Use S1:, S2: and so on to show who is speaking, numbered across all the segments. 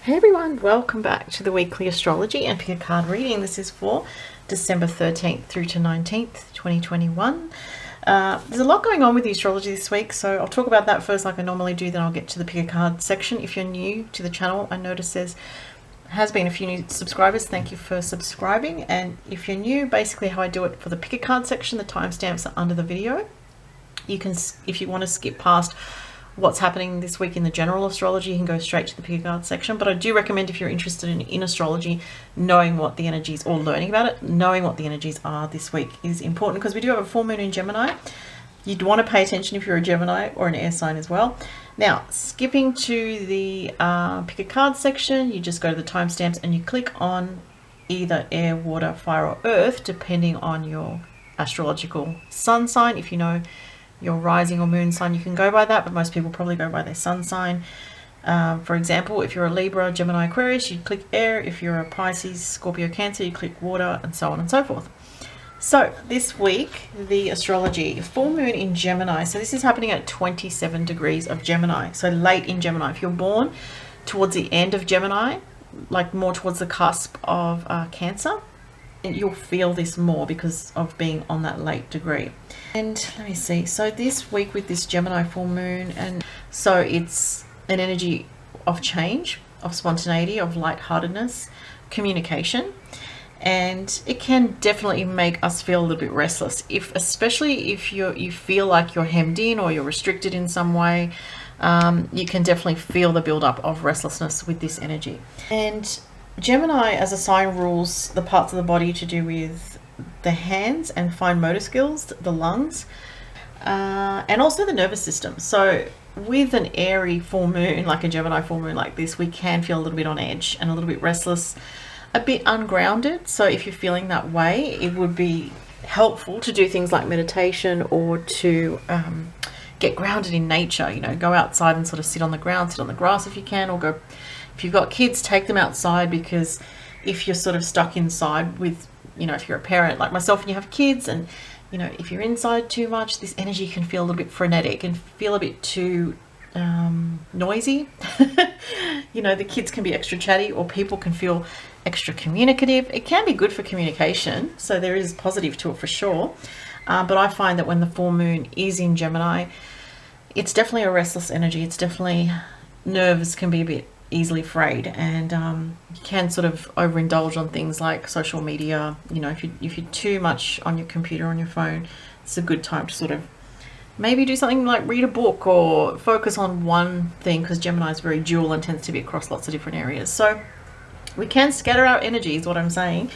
S1: Hey everyone, welcome back to the weekly astrology and pick a card reading. This is for December 13th through to 19th, 2021. There's a lot going on with the astrology this week, so I'll talk about that first like I normally do, then I'll get to the pick a card section. If you're new to the channel, I notice there has been a few new subscribers. Thank you for subscribing. And if you're new, basically how I do it for the pick a card section, the timestamps are under the video. You can, if you want to skip past what's happening this week in the general astrology, you can go straight to the pick a card section. But I do recommend, if you're interested in astrology, knowing what the energies, or learning about it, knowing what the energies are this week is important, because we do have a full moon in Gemini. You'd want to pay attention if you're a Gemini or an air sign as well. Now, skipping to the pick a card section, you just go to the timestamps and you click on either air, water, fire or earth, depending on your astrological sun sign. If you know your rising or moon sign, you can go by that, but most people probably go by their sun sign. For example, if you're a Libra, Gemini, Aquarius, you click air. If you're a Pisces, Scorpio, Cancer, you click water, and so on and so forth. So this week, the astrology, full moon in Gemini. So this is happening at 27 degrees of Gemini, so late in Gemini. If you're born towards the end of Gemini, like more towards the cusp of Cancer, you'll feel this more because of being on that late degree. And let me see, so this week with this Gemini full moon, and so it's an energy of change, of spontaneity, of lightheartedness, communication, and it can definitely make us feel a little bit restless, especially if you feel like you're hemmed in or you're restricted in some way. You can definitely feel the buildup of restlessness with this energy. And Gemini as a sign rules the parts of the body to do with the hands and fine motor skills, the lungs, and also the nervous system. So with an airy full moon, like a Gemini full moon like this, we can feel a little bit on edge and a little bit restless, a bit ungrounded. So if you're feeling that way, it would be helpful to do things like meditation, or to get grounded in nature. You know, go outside and sort of sit on the ground, sit on the grass if you can, or go, if you've got kids, take them outside, because if you're sort of stuck inside with, you know, if you're a parent like myself and you have kids, and, you know, if you're inside too much, this energy can feel a little bit frenetic and feel a bit too noisy. You know, the kids can be extra chatty, or people can feel extra communicative. It can be good for communication, so there is positive to it for sure. But I find that when the full moon is in Gemini, it's definitely a restless energy. It's definitely, nerves can be a bit easily frayed, and you can sort of overindulge on things like social media. You know, if you're too much on your computer, on your phone, it's a good time to sort of maybe do something like read a book or focus on one thing, because Gemini is very dual and tends to be across lots of different areas. So we can scatter our energy, is what I'm saying,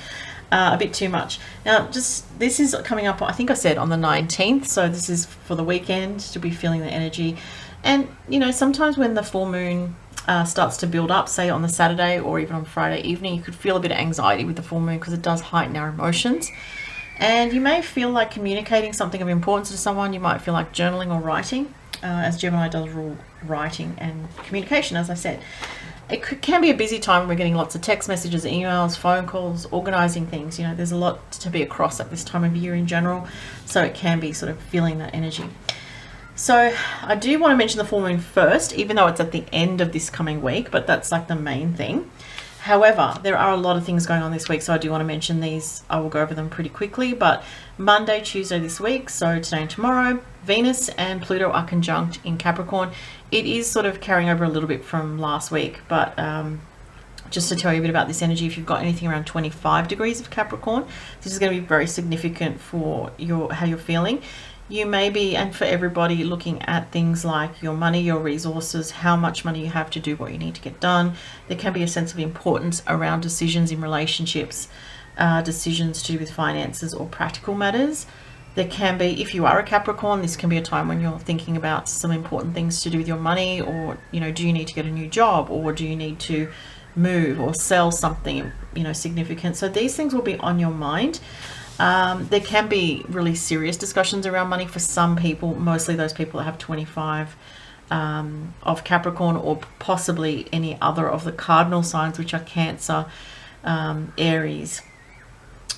S1: a bit too much. Now, just this is coming up, I think I said on the 19th, so this is for the weekend to be feeling the energy. And, you know, sometimes when the full moon starts to build up, say on the Saturday or even on Friday evening, you could feel a bit of anxiety with the full moon, because it does heighten our emotions. And you may feel like communicating something of importance to someone. You might feel like journaling or writing, as Gemini does rule writing and communication, as I said. It can be a busy time when we're getting lots of text messages, emails, phone calls, organizing things. You know, there's a lot to be across at this time of year in general, so it can be sort of feeling that energy. So I do want to mention the full moon first, even though it's at the end of this coming week, but that's like the main thing. However, there are a lot of things going on this week, so I do want to mention these. I will go over them pretty quickly, but Monday, Tuesday this week, so today and tomorrow, Venus and Pluto are conjunct in Capricorn. It is sort of carrying over a little bit from last week, but just to tell you a bit about this energy, if you've got anything around 25 degrees of Capricorn, this is going to be very significant for how you're feeling. You may be, and for everybody, looking at things like your money, your resources, how much money you have to do what you need to get done. There can be a sense of importance around decisions in relationships, decisions to do with finances or practical matters. There can be, if you are a Capricorn, this can be a time when you're thinking about some important things to do with your money, or, you know, do you need to get a new job, or do you need to move or sell something, you know, significant. So these things will be on your mind. There can be really serious discussions around money for some people, mostly those people that have 25 of Capricorn, or possibly any other of the cardinal signs, which are Cancer, Aries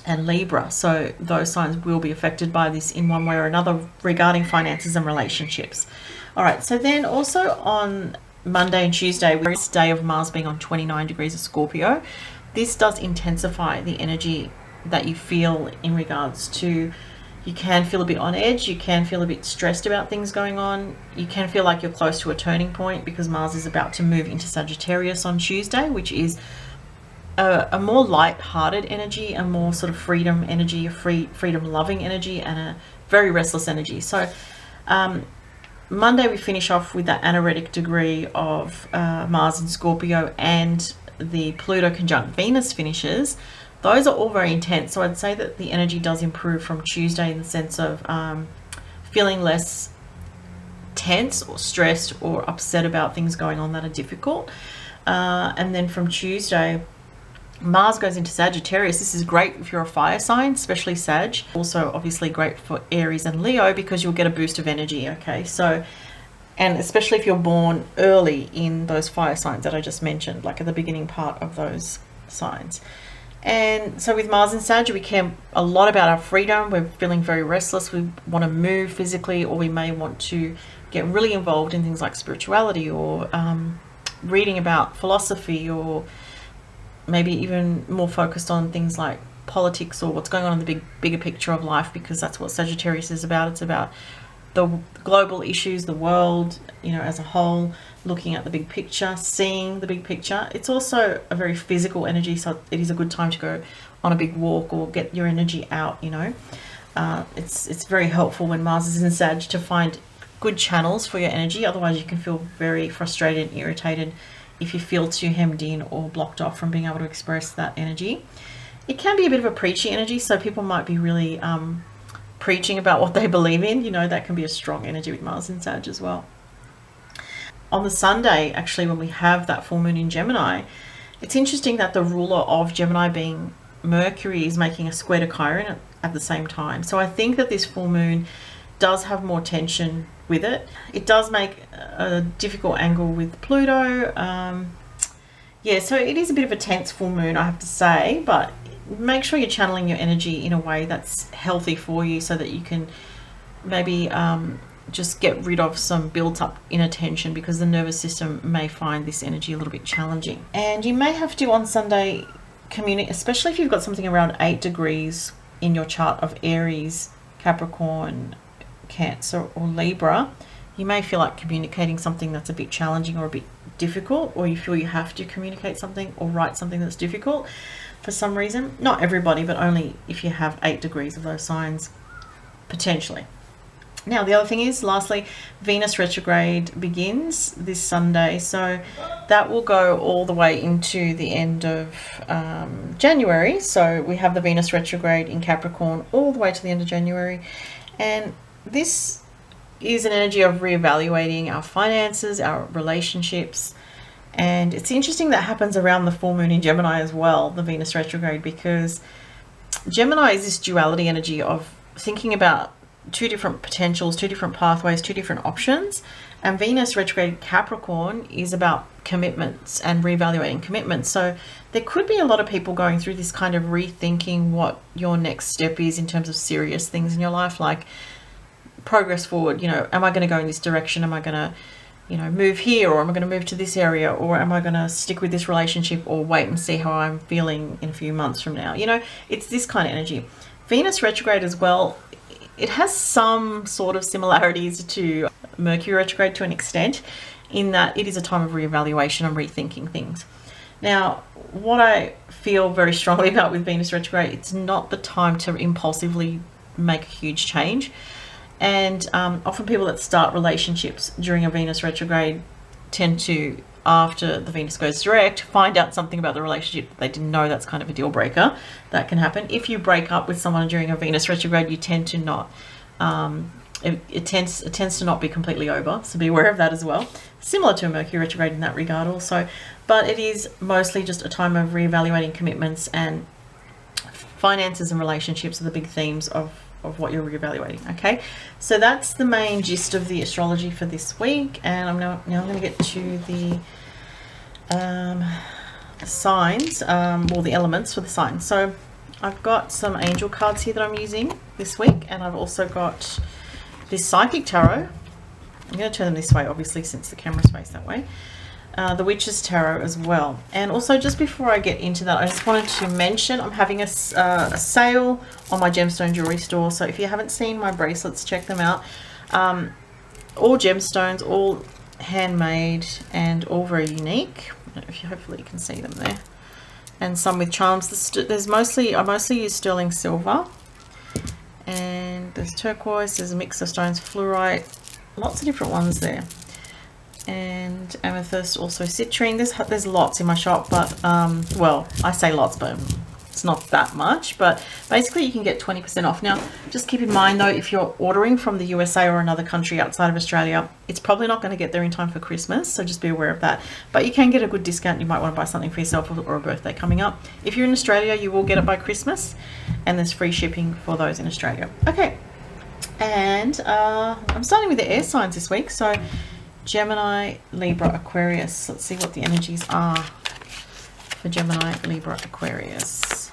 S1: and Libra. So those signs will be affected by this in one way or another regarding finances and relationships. All right, so then also on Monday and Tuesday, with this day of Mars being on 29 degrees of Scorpio, this does intensify the energy that you feel in regards to, you can feel a bit on edge, you can feel a bit stressed about things going on, you can feel like you're close to a turning point because Mars is about to move into Sagittarius on Tuesday, which is a more light-hearted energy, a more sort of freedom energy, a freedom-loving energy, and a very restless energy. So Monday we finish off with that anaretic degree of Mars in Scorpio, and the Pluto conjunct Venus finishes. Those are all very intense. So I'd say that the energy does improve from Tuesday in the sense of feeling less tense or stressed or upset about things going on that are difficult. And then from Tuesday, Mars goes into Sagittarius. This is great if you're a fire sign, especially Sag. Also obviously great for Aries and Leo because you'll get a boost of energy, okay? So, and especially if you're born early in those fire signs that I just mentioned, like at the beginning part of those signs. And so with Mars and Sag, we care a lot about our freedom. We're feeling very restless. We want to move physically, or we may want to get really involved in things like spirituality or reading about philosophy, or maybe even more focused on things like politics or what's going on in the bigger picture of life, because that's what Sagittarius is about. It's about the global issues, the world, you know, as a whole, looking at the big picture, seeing the big picture. It's also a very physical energy, so it is a good time to go on a big walk or get your energy out, you know. It's very helpful when Mars is in Sag to find good channels for your energy. Otherwise you can feel very frustrated and irritated if you feel too hemmed in or blocked off from being able to express that energy. It can be a bit of a preachy energy, so people might be really preaching about what they believe in. You know, that can be a strong energy with Mars in Sag as well. On the Sunday, actually, when we have that full moon in Gemini, it's interesting that the ruler of Gemini, being Mercury, is making a square to Chiron at the same time. So I think that this full moon does have more tension with it. It does make a difficult angle with Pluto. Yeah, so it is a bit of a tense full moon, I have to say, but make sure you're channeling your energy in a way that's healthy for you, so that you can maybe just get rid of some built up inner tension, because the nervous system may find this energy a little bit challenging. And you may have to on Sunday communicate, especially if you've got something around 8 degrees in your chart of Aries, Capricorn, Cancer or Libra. You may feel like communicating something that's a bit challenging or a bit difficult, or you feel you have to communicate something or write something that's difficult for some reason. Not everybody, but only if you have 8 degrees of those signs, potentially. Now, the other thing is, lastly, Venus retrograde begins this Sunday. So that will go all the way into the end of January. So we have the Venus retrograde in Capricorn all the way to the end of January. And this is an energy of reevaluating our finances, our relationships. And it's interesting that happens around the full moon in Gemini as well, the Venus retrograde, because Gemini is this duality energy of thinking about two different potentials, two different pathways, two different options. And Venus retrograde Capricorn is about commitments and reevaluating commitments. So there could be a lot of people going through this kind of rethinking what your next step is in terms of serious things in your life, like progress forward. You know, am I going to go in this direction? Am I going to, you know, move here, or am I going to move to this area, or am I going to stick with this relationship, or wait and see how I'm feeling in a few months from now? You know, it's this kind of energy. Venus retrograde as well, it has some sort of similarities to Mercury retrograde to an extent, in that it is a time of reevaluation and rethinking things. Now, what I feel very strongly about with Venus retrograde, it's not the time to impulsively make a huge change. And often people that start relationships during a Venus retrograde tend to, after the Venus goes direct, find out something about the relationship that they didn't know. That's kind of a deal breaker. That can happen. If you break up with someone during a Venus retrograde, you tend to not, it tends to not be completely over. So be aware of that as well. Similar to a Mercury retrograde in that regard also. But it is mostly just a time of reevaluating commitments, and finances and relationships are the big themes of what you're reevaluating. Okay, so that's the main gist of the astrology for this week, and I'm now going to get to the signs, or the elements for the signs. So I've got some angel cards here that I'm using this week, and I've also got this psychic tarot I'm going to turn them this way, obviously, since the camera's faced that way. The Witch's Tarot as well. And also, just before I get into that, I just wanted to mention I'm having a sale on my gemstone jewelry store. So if you haven't seen my bracelets, check them out. All gemstones, all handmade, and all very unique. I don't know if you, hopefully you can see them there. And some with charms. I mostly use sterling silver. And there's turquoise, there's a mix of stones, fluorite, lots of different ones there. And amethyst, also citrine. There's lots in my shop, but well, I say lots, but it's not that much. But basically you can get 20% off. Now just keep in mind though, if you're ordering from the USA or another country outside of Australia, it's probably not going to get there in time for Christmas, so just be aware of that. But you can get a good discount. You might want to buy something for yourself or a birthday coming up. If you're in Australia, you will get it by Christmas, and there's free shipping for those in Australia. Okay, and I'm starting with the air signs this week. So Gemini, Libra, Aquarius. Let's see what the energies are for Gemini, Libra, Aquarius.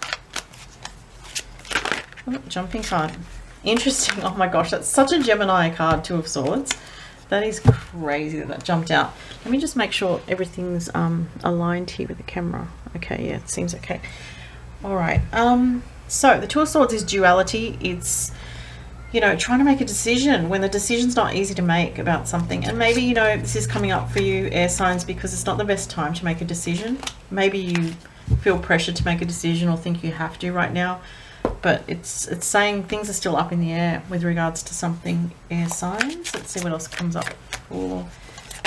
S1: Oh, jumping card. Interesting. Oh my gosh, that's such a Gemini card, Two of Swords. That is crazy that jumped out. Let me just make sure everything's aligned here with the camera. Okay, yeah, it seems okay. All right. So the Two of Swords is duality. It's, you know, trying to make a decision when the decision's not easy to make about something. And maybe, you know, this is coming up for you, air signs, because it's not the best time to make a decision. Maybe you feel pressure to make a decision or think you have to right now. But it's saying things are still up in the air with regards to something, air signs. Let's see what else comes up for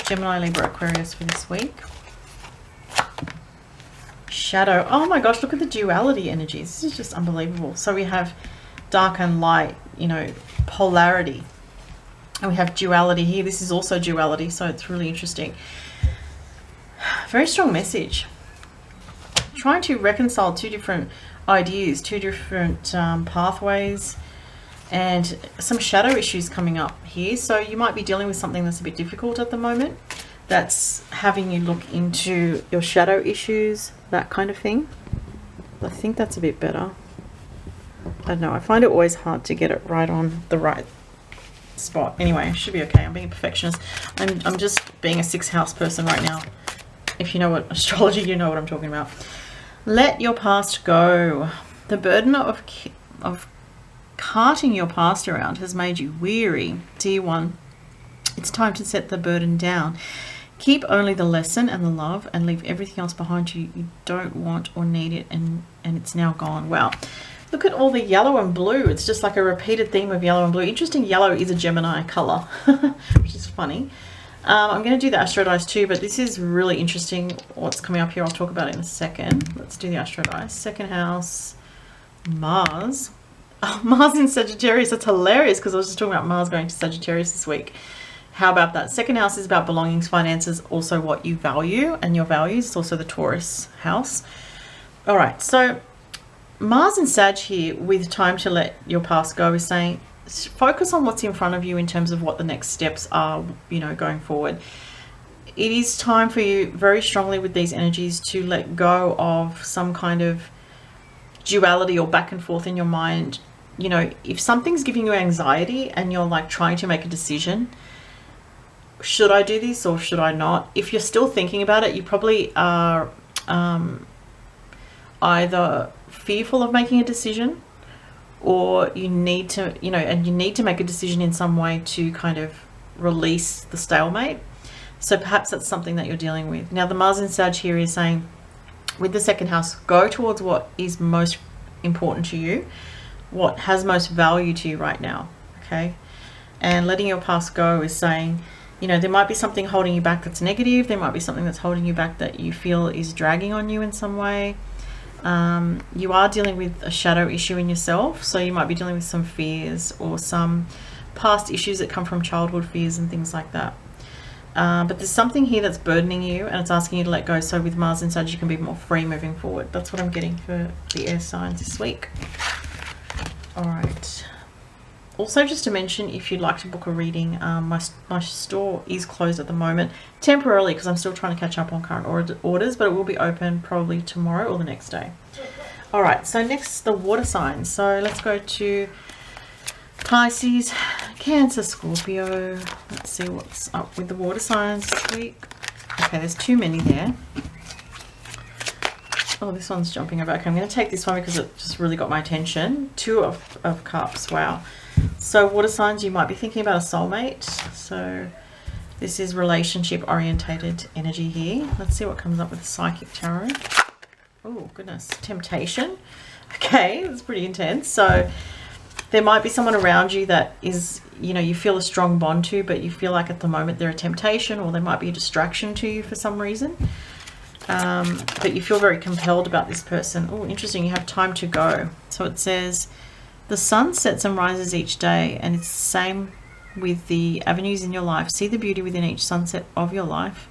S1: Gemini, Libra, Aquarius for this week. Shadow. Oh my gosh, look at the duality energies. This is just unbelievable. So we have dark and light, you know, polarity. And we have duality here. This is also duality, so it's really interesting. Very strong message. Trying to reconcile two different ideas, two different pathways, and some shadow issues coming up here. So you might be dealing with something that's a bit difficult at the moment, that's having you look into your shadow issues, that kind of thing. I think that's a bit better. I don't know, I find it always hard to get it right on the right spot. Anyway, it should be okay. I'm being a perfectionist. I'm just being a 6th house person right now. If you know what astrology, you know what I'm talking about. Let your past go. The burden of carting your past around has made you weary. Dear one, it's time to set the burden down. Keep only the lesson and the love, and leave everything else behind you. You don't want or need it, and it's now gone. Wow. Look at all the yellow and blue. It's just like a repeated theme of yellow and blue. Interesting, yellow is a Gemini color, which is funny. I'm going to do the Astro Dice too, but this is really interesting what's coming up here. I'll talk about it in a second. Let's do the Astro Dice. 2nd house, Mars. Oh, Mars in Sagittarius. That's hilarious because I was just talking about Mars going to Sagittarius this week. How about that? 2nd house is about belongings, finances, also what you value and your values. It's also the Taurus house. All right, so Mars in Sag here with time to let your past go is saying focus on what's in front of you in terms of what the next steps are, you know, going forward. It is time for you very strongly with these energies to let go of some kind of duality or back and forth in your mind. You know, if something's giving you anxiety and you're like trying to make a decision, should I do this or should I not? If you're still thinking about it, you probably are either fearful of making a decision, or you need to, you know, and you need to make a decision in some way to kind of release the stalemate. So perhaps that's something that you're dealing with. Now the Mars in Sag here is saying with the 2nd house, go towards what is most important to you, what has most value to you right now. Okay. And letting your past go is saying, you know, there might be something holding you back that's negative. There might be something that's holding you back that you feel is dragging on you in some way. You are dealing with a shadow issue in yourself, so you might be dealing with some fears or some past issues that come from childhood fears and things like that. But there's something here that's burdening you and it's asking you to let go. So with Mars inside, you can be more free moving forward. That's what I'm getting for the air signs this week. All right. Also, just to mention, if you'd like to book a reading, my store is closed at the moment temporarily because I'm still trying to catch up on current orders, but it will be open probably tomorrow or the next day. All right, so next, the water signs. So let's go to Pisces, Cancer, Scorpio. Let's see what's up with the water signs this week. Okay, there's too many there. Oh, this one's jumping over. Okay, I'm going to take this one because it just really got my attention. Two of Cups. Wow. So water signs, you might be thinking about a soulmate. So this is relationship orientated energy here. Let's see what comes up with the Psychic Tarot. Oh, goodness. Temptation. Okay, that's pretty intense. So there might be someone around you that is, you know, you feel a strong bond to, but you feel like at the moment they're a temptation, or they might be a distraction to you for some reason. But you feel very compelled about this person. Oh, interesting. You have time to go. So it says, the sun sets and rises each day, and it's the same with the avenues in your life. See the beauty within each sunset of your life.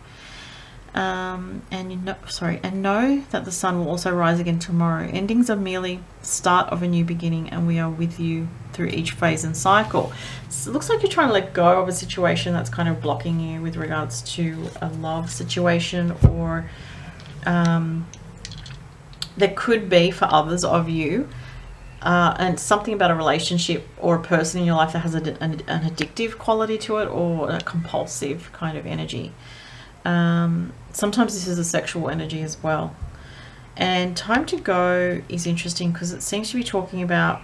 S1: And know that the sun will also rise again tomorrow. Endings are merely the start of a new beginning, and we are with you through each phase and cycle. So it looks like you're trying to let go of a situation that's kind of blocking you with regards to a love situation, or there could be for others of you and something about a relationship or a person in your life that has an addictive quality to it, or a compulsive kind of energy. Sometimes this is a sexual energy as well. And time to go is interesting because it seems to be talking about,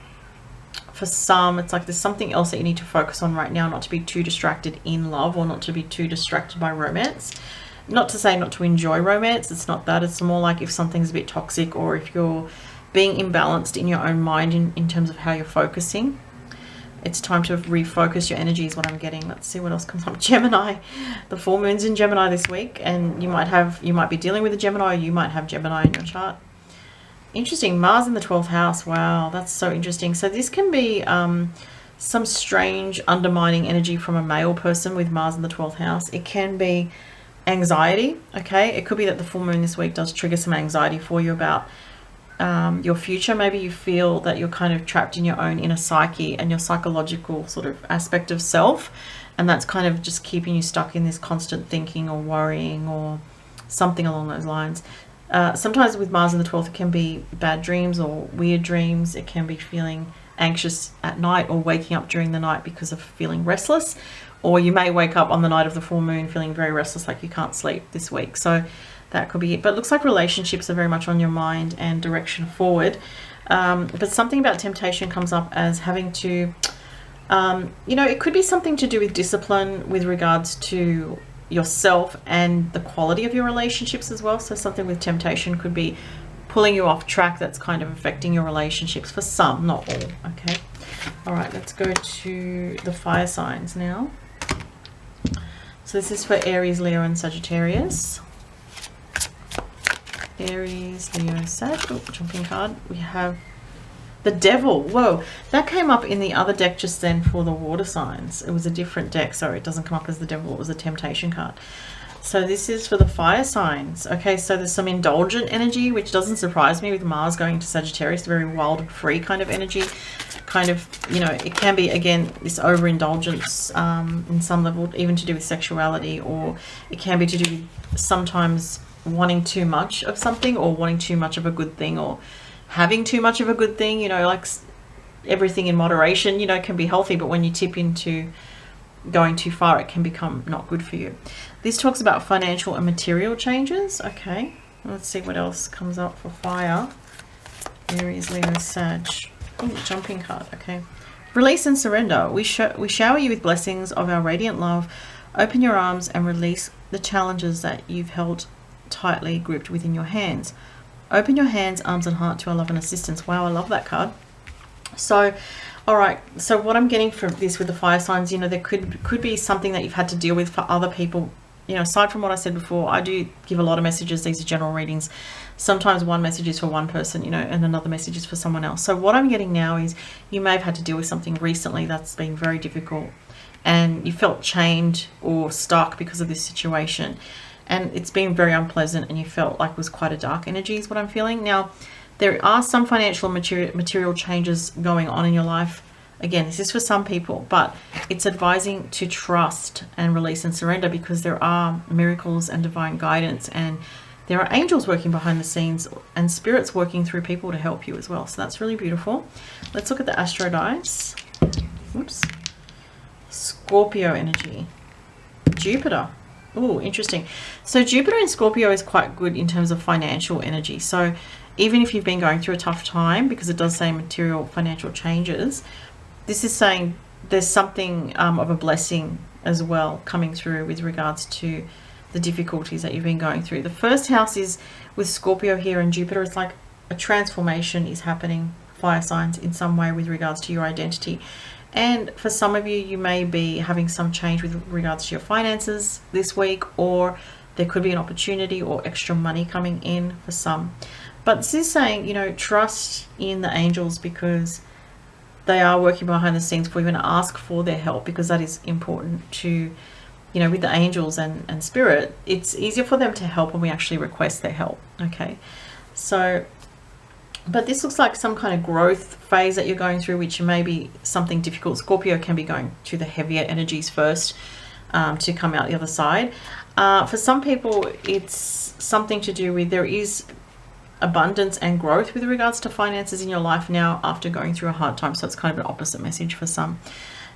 S1: for some, it's like there's something else that you need to focus on right now, not to be too distracted in love, or not to be too distracted by romance. Not to say not to enjoy romance, it's not that. It's more like if something's a bit toxic, or if you're being imbalanced in your own mind in terms of how you're focusing. It's time to refocus your energy is what I'm getting. Let's see what else comes up. Gemini. The full moon's in Gemini this week, and you might be dealing with a Gemini, or you might have Gemini in your chart. Interesting. Mars in the 12th house. Wow, that's so interesting. So this can be some strange undermining energy from a male person with Mars in the 12th house. It can be anxiety. Okay, it could be that the full moon this week does trigger some anxiety for you about your future. Maybe you feel that you're kind of trapped in your own inner psyche and your psychological sort of aspect of self, and that's kind of just keeping you stuck in this constant thinking or worrying or something along those lines. Sometimes with Mars in the 12th, it can be bad dreams or weird dreams. It can be feeling anxious at night, or waking up during the night because of feeling restless, or you may wake up on the night of the full moon feeling very restless, like you can't sleep this week. So that could be it. But it looks like relationships are very much on your mind and direction forward. But something about temptation comes up as having to, you know, it could be something to do with discipline with regards to yourself and the quality of your relationships as well. So something with temptation could be pulling you off track, that's kind of affecting your relationships for some, not all. Okay. All right, let's go to the fire signs now. So this is for Aries, Leo, and Sagittarius. Aries, Leo, Sag. Oh, jumping card. We have the Devil. Whoa, that came up in the other deck just then for the water signs. It was a different deck, so it doesn't come up as the Devil. It was a temptation card. So this is for the fire signs. Okay, so there's some indulgent energy, which doesn't surprise me with Mars going to Sagittarius, very wild and free kind of energy. Kind of, you know, it can be, again, this overindulgence in some level, even to do with sexuality, or it can be to do with sometimes wanting too much of something, or wanting too much of a good thing, or having too much of a good thing. You know, like everything in moderation, you know, can be healthy, but when you tip into going too far, it can become not good for you. This talks about financial and material changes. Okay, let's see what else comes up for fire. Aries, Leo, Sag. Oh, jumping card. Okay, release and surrender. We shower you with blessings of our radiant love. Open your arms and release the challenges that you've held tightly gripped within your hands. Open your hands, arms, and heart to our love and assistance. Wow, I love that card. So, all right. So what I'm getting from this with the fire signs, you know, there could be something that you've had to deal with for other people. You know, aside from what I said before, I do give a lot of messages. These are general readings. Sometimes one message is for one person, you know, and another message is for someone else. So what I'm getting now is you may have had to deal with something recently that's been very difficult, and you felt chained or stuck because of this situation. And it's been very unpleasant, and you felt like it was quite a dark energy is what I'm feeling. Now, there are some financial and material changes going on in your life. Again, this is for some people, but it's advising to trust and release and surrender, because there are miracles and divine guidance, and there are angels working behind the scenes and spirits working through people to help you as well. So that's really beautiful. Let's look at the astro dice. Oops. Scorpio energy. Jupiter. Oh, interesting. So Jupiter in Scorpio is quite good in terms of financial energy. So even if you've been going through a tough time, because it does say material financial changes, this is saying there's something of a blessing as well coming through with regards to the difficulties that you've been going through. The first house is with Scorpio here and Jupiter. It's like a transformation is happening, fire signs, in some way with regards to your identity. And for some of you, you may be having some change with regards to your finances this week, or there could be an opportunity or extra money coming in for some. But this is saying, you know, trust in the angels, because they are working behind the scenes for you, and ask for their help, because that is important to, you know, with the angels and spirit, it's easier for them to help when we actually request their help. Okay, so, but this looks like some kind of growth phase that you're going through, which may be something difficult. Scorpio can be going to the heavier energies first to come out the other side. For some people, it's something to do with, there is abundance and growth with regards to finances in your life now after going through a hard time. So it's kind of an opposite message for some.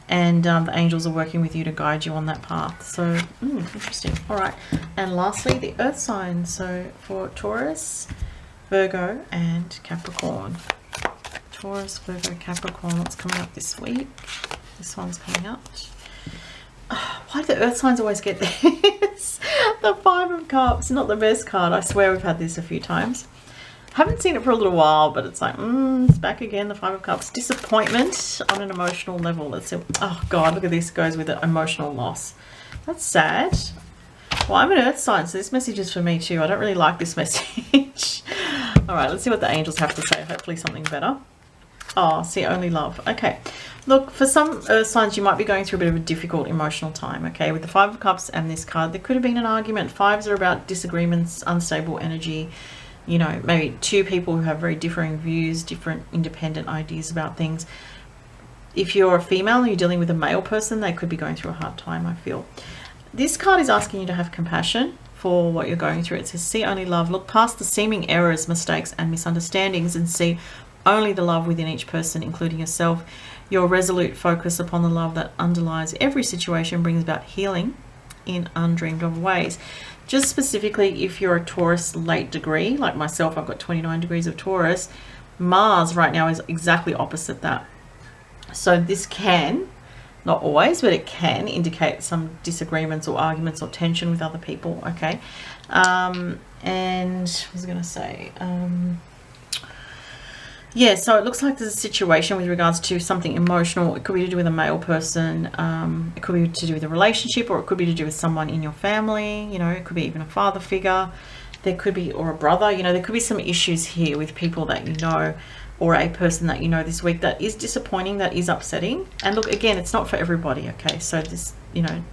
S1: And the angels are working with you to guide you on that path. So interesting. All right. And lastly, the earth signs. So for Taurus, Virgo and Capricorn. Taurus, Virgo, Capricorn. What's coming up this week? This one's coming up. Oh, why do the earth signs always get this? The Five of Cups. Not the best card. I swear we've had this a few times. Haven't seen it for a little while, but it's like, it's back again, the Five of Cups. Disappointment on an emotional level. Let's see. Oh God, look at this. It goes with it. Emotional loss. That's sad. Well, I'm an earth sign, so this message is for me too. I don't really like this message. All right, let's see what the angels have to say. Hopefully something better. Oh, see, only love. Okay. Look, for some earth signs, you might be going through a bit of a difficult emotional time, okay? With the Five of Cups and this card, there could have been an argument. Fives are about disagreements, unstable energy. You know, maybe two people who have very differing views, different independent ideas about things. If you're a female and you're dealing with a male person, they could be going through a hard time, I feel. This card is asking you to have compassion for what you're going through. It says, see only love. Look past the seeming errors, mistakes, and misunderstandings and see only the love within each person, including yourself. Your resolute focus upon the love that underlies every situation brings about healing in undreamed of ways. Just specifically, if you're a Taurus late degree, like myself, I've got 29 degrees of Taurus. Mars right now is exactly opposite that. So this can, not always, but it can indicate some disagreements or arguments or tension with other people, okay? And what was I going to say? Yeah, so it looks like there's a situation with regards to something emotional. It could be to do with a male person. It could be to do with a relationship, or it could be to do with someone in your family. You know, it could be even a father figure. There could be, or a brother. You know, there could be some issues here with people that you know, or a person that you know this week that is disappointing, that is upsetting. And look, again, it's not for everybody, okay? So this, you know,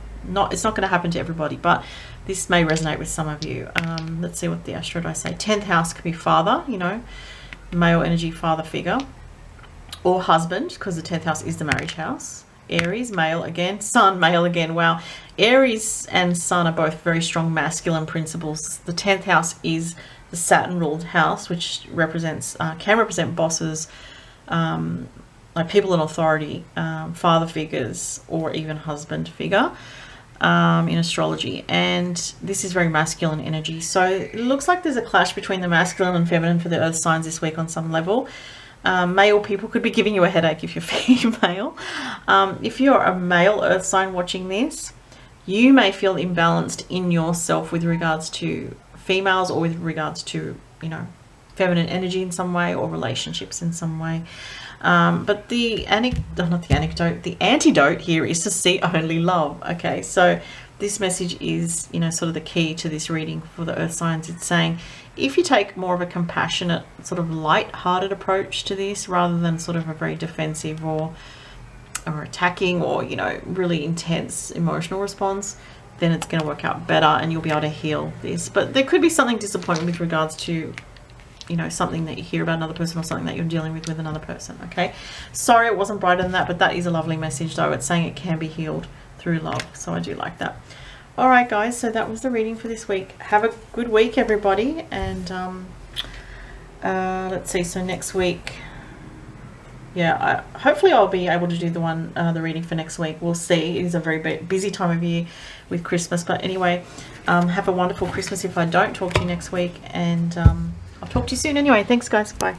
S1: it's not going to happen to everybody, but this may resonate with some of you. Let's see what the Astro dice say. 10th house could be father, you know, male energy, father figure, or husband, because the 10th house is the marriage house. Aries, male again. Sun, male again. Wow. Aries and Sun are both very strong masculine principles. The 10th house is the Saturn ruled house, which represents can represent bosses, like people in authority, father figures, or even husband figure in astrology. And this is very masculine energy. So it looks like there's a clash between the masculine and feminine for the earth signs this week on some level. Male people could be giving you a headache if you're female. If you're a male earth sign watching this, you may feel imbalanced in yourself with regards to females, or with regards to, you know, feminine energy in some way, or relationships in some way. But the antidote here is to see only love. Okay, so this message is, you know, sort of the key to this reading for the earth signs. It's saying if you take more of a compassionate, sort of light-hearted approach to this, rather than sort of a very defensive or attacking, or, you know, really intense emotional response, then it's going to work out better and you'll be able to heal this. But there could be something disappointing with regards to, you know, something that you hear about another person, or something that you're dealing with another person. Okay, sorry it wasn't brighter than that, but that is a lovely message though. It's saying it can be healed through love, so I do like that. All right guys, so that was the reading for this week. Have a good week everybody, and let's see, so next week yeah, hopefully I'll be able to do the reading for next week. We'll see. It is a very busy time of year with Christmas. But anyway, have a wonderful Christmas if I don't talk to you next week. And I'll talk to you soon anyway. Thanks, guys. Bye.